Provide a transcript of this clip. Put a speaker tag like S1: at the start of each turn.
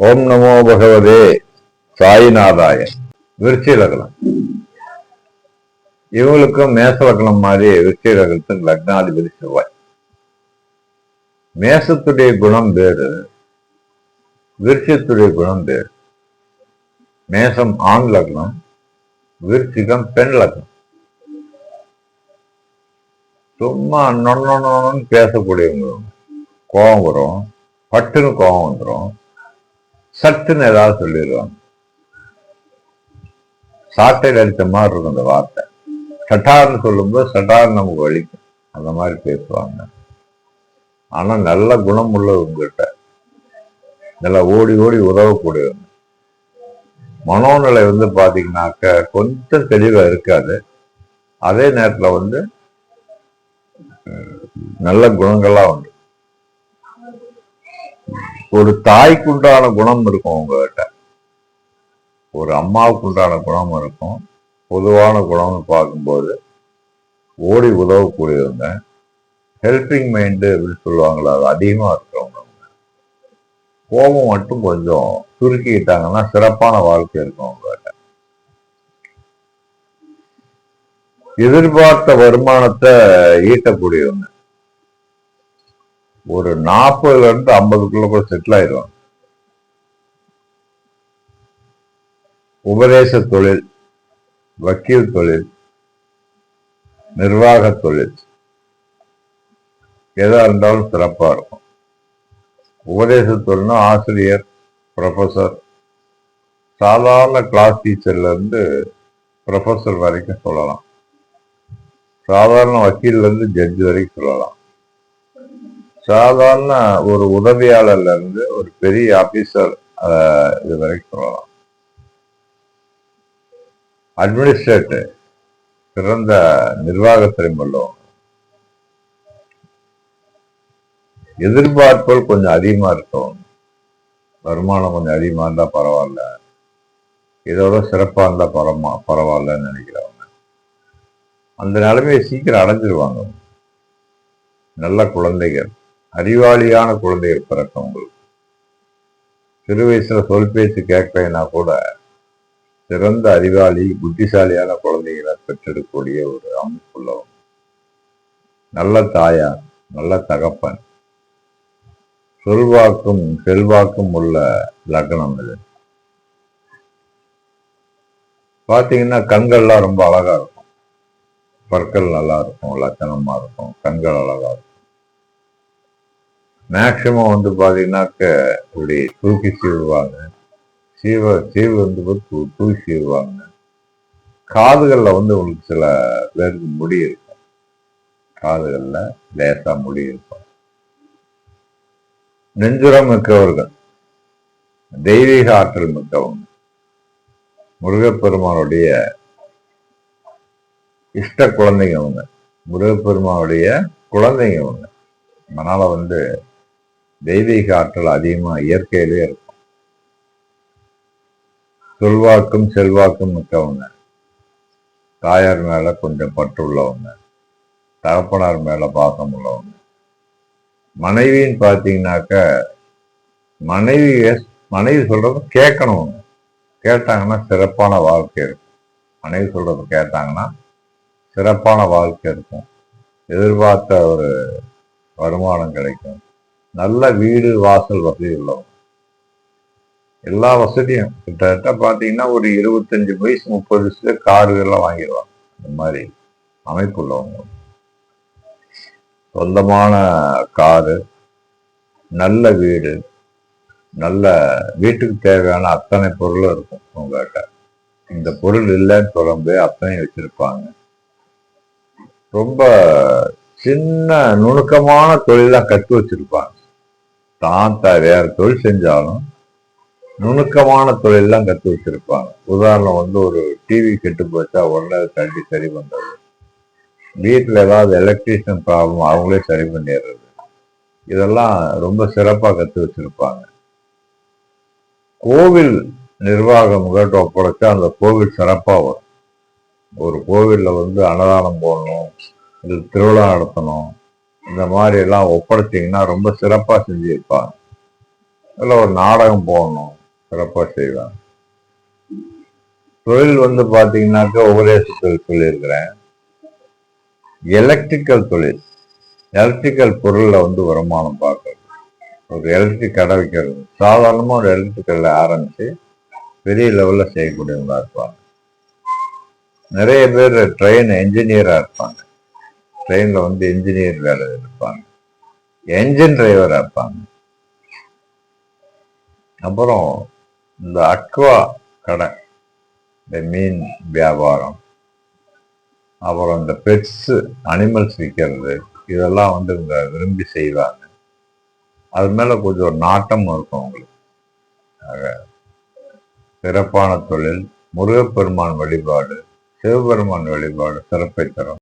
S1: ஓம் நமோ பகவதே சாயிநாதாய. விருச்சிக லக்னம். இவங்களுக்கும் மேச லக்னம் மாதிரி விருச்சிக லக்னத்துக்கு லக்னாதிபதி செவ்வாய். மேசத்துடைய குணம் வேறு, விருச்சிகத்துடைய குணம் வேறு. மேசம் ஆண் லக்னம், விருச்சிகம் பெண் லக்னம். சும்மா நொன்னு பேசக்கூடியவங்க, கோபம் வரும், பட்டுன்னு கோபம் வந்துடும், சட்டுன்னு ஏதாவது சொல்லிடுவாங்க. சாட்டையில் அடித்த மாதிரி இருக்கும் அந்த வார்த்தை. சட்டார்னு சொல்லும்போது சட்டார்னு நமக்கு வலிக்கும், அந்த மாதிரி பேசுவாங்க. ஆனா நல்ல குணம் உள்ளவங்கிட்ட நல்லா ஓடி ஓடி உதவக்கூடியவங்க. மனோநிலை பாத்தீங்கன்னாக்க கொஞ்சம் தெளிவா இருக்காது. அதே நேரத்துல நல்ல குணங்கள்லாம் உண்டு. ஒரு தாய்க்கு உண்டான குணம் இருக்கும் உங்ககிட்ட, ஒரு அம்மாவுக்கு உண்டான குணம் இருக்கும். பொதுவான குணம்னு பார்க்கும்போது ஓடி உதவக்கூடியவங்க, ஹெல்பிங் மைண்டு அப்படின்னு சொல்லுவாங்களா, அது அதிகமா இருக்கிறவங்க. கோபம் மட்டும் கொஞ்சம் சுருக்கிட்டாங்கன்னா சிறப்பான வாழ்க்கை இருக்கும் உங்ககிட்ட. எதிர்பார்த்த வருமானத்தை ஈட்டக்கூடியவங்க. ஒரு 40ல இருந்து 50க்குள்ள செட்டில் ஆயிடுவாங்க. உபதேச தொழில், வக்கீல் தொழில், நிர்வாக தொழில் எதா இருந்தாலும் சிறப்பா இருக்கும். உபதேச தொழில்னா ஆசிரியர், ப்ரொஃபசர், சாதாரண கிளாஸ் டீச்சர்ல இருந்து ப்ரொஃபசர் வரைக்கும் சொல்லலாம். சாதாரண வக்கீல்ல இருந்து ஜட்ஜ் வரைக்கும் சொல்லலாம். சாதாரண ஒரு உதவியாளர்ல இருந்து ஒரு பெரிய ஆபீசர் இது வரைக்கும் சொல்லலாம். அட்மினிஸ்ட்ரேட்டர், சிறந்த நிர்வாகத்திறன் உள்ளவங்க. எதிர்பார்ப்புகள் கொஞ்சம் அதிகமா இருக்கும். வருமானம் கொஞ்சம் அதிகமா இருந்தா பரவாயில்ல, இதோட சிறப்பா இருந்தா பரவாயில்லன்னு நினைக்கிறவங்க. அந்த நிலைமையை சீக்கிரம் அடைஞ்சிருவாங்க. நல்ல குழந்தைகள், அறிவாளியான குழந்தைகள் பிறக்கும் உங்களுக்கு. சிறு வயசுல சொல் பேச்சு கேட்கலைன்னா கூட சிறந்த அறிவாளி, புத்திசாலியான குழந்தைகளை பெற்றெடுக்கக்கூடிய ஒரு அமைப்புள்ளவங்க. நல்ல தாயார், நல்ல தகப்பன், சொல்வாக்கும் செல்வாக்கும் உள்ள லக்னம் இது. பாத்தீங்கன்னா கண்கள்லாம் ரொம்ப அழகா இருக்கும், பற்கள் நல்லா இருக்கும், லட்சணமா இருக்கும், கண்கள் அழகா இருக்கும். மேக்சிமம் பாத்தீங்கன்னாக்க இப்படி தூக்கி சீவுவாங்க, சீவு தூக்கி சீவுவாங்க. காதுகள்ல உங்களுக்கு சில பேருக்கு முடி இருக்கும், காதுகள்ல லேசா முடி இருக்கும். நெஞ்சுரம் மிக்கவர்கள், தெய்வீக ஆற்றல் மிக்கவங்க, முருகப்பெருமானுடைய இஷ்ட குழந்தைங்க அவங்க, முருகப்பெருமானுடைய குழந்தைங்க அவங்க. அதனால தெய்வீக ஆற்றல் அதிகமா இயற்கையிலே இருக்கும். சொல்வாக்கும் செல்வாக்கும் மிக்கவங்க, தாயார் மேல கொஞ்சம் பற்று உள்ளவங்க, தகப்பனார் மேல பாசம் உள்ளவங்க. மனைவின்னு பாத்தீங்கன்னாக்க மனைவி சொல்றது கேட்கணும். கேட்டாங்கன்னா சிறப்பான வாழ்க்கை இருக்கும். மனைவி சொல்றது கேட்டாங்கன்னா சிறப்பான வாழ்க்கை இருக்கும். எதிர்பார்த்த ஒரு வருமானம் கிடைக்கும். நல்ல வீடு வாசல் வசதி உள்ளவங்க, எல்லா வசதியும் கிட்டத்தட்ட பாத்தீங்கன்னா ஒரு 25 வயசு 30 வயசுல காருகள்லாம் வாங்கிடுவாங்க. இந்த மாதிரி அமைப்பு உள்ளவங்க. சொந்தமான காரு, நல்ல வீடு, நல்ல வீட்டுக்கு தேவையான அத்தனை பொருளும் இருக்கும் உங்ககிட்ட. இந்த பொருள் இல்லைன்னு சொல்ல முடியாது, அத்தனையும் வச்சிருப்பாங்க. ரொம்ப சின்ன நுணுக்கமான தொழிலாம் கற்று வச்சிருப்பாங்க. தான் வேற தொழில் செஞ்சாலும் நுணுக்கமான தொழிலாம் கற்று வச்சிருப்பாங்க. உதாரணம் ஒரு டிவி கெட்டு போச்சா உடனே தள்ளி சரி பண்றது, வீட்டுல ஏதாவது எலக்ட்ரீஷியன் ப்ராப்ளம் அவங்களே சரி பண்ணிடுறது, இதெல்லாம் ரொம்ப சிறப்பா கற்று வச்சிருப்பாங்க. கோவில் நிர்வாகம் உங்கள்கிட்ட ஒப்படைச்சா அந்த கோவில் சிறப்பா வரும். ஒரு கோவில்ல அன்னதானம் போடணும், இது திருவிழா நடத்தணும், இந்த மாதிரி எல்லாம் ஒப்படைச்சிங்கன்னா ரொம்ப சிறப்பா செஞ்சிருப்பாங்க. இல்லை ஒரு நாடகம் போடணும், சிறப்பாக செய்வாங்க. தொழில் வந்து பார்த்தீங்கன்னாக்கா உபதேசத்தில் சொல்லியிருக்கிறேன். எலக்ட்ரிக்கல் தொழில், எலக்ட்ரிக்கல் பொருளில் வந்து வருமானம் பார்க்கறது. ஒரு எலக்ட்ரிக் கடை வைக்கிறது, சாதாரணமாக ஒரு எலக்ட்ரிக்கல்ல ஆரம்பித்து பெரிய லெவலில் செய்யக்கூடியவங்களா இருப்பாங்க. நிறைய பேர் ட்ரெயின் என்ஜினியராக இருப்பாங்க, ட்ரெயினில் வந்து என்ஜினியர் வேலை இருப்பாங்க, என்ஜின் டிரைவராக இருப்பாங்க. அப்புறம் இந்த அக்வா கடை, இந்த மீன் வியாபாரம், அப்புறம் இந்த பெட்ஸு அனிமல்ஸ் விற்கிறது, இதெல்லாம் வந்து இவங்க விரும்பி செய்வாங்க. அது மேலே கொஞ்சம் ஒரு நாட்டம் இருக்கும் அவங்களுக்கு. ஆக சிறப்பான தொழில். முருகப்பெருமான் வழிபாடு, சிவபெருமான் வழிபாடு சிறப்பை தரும்.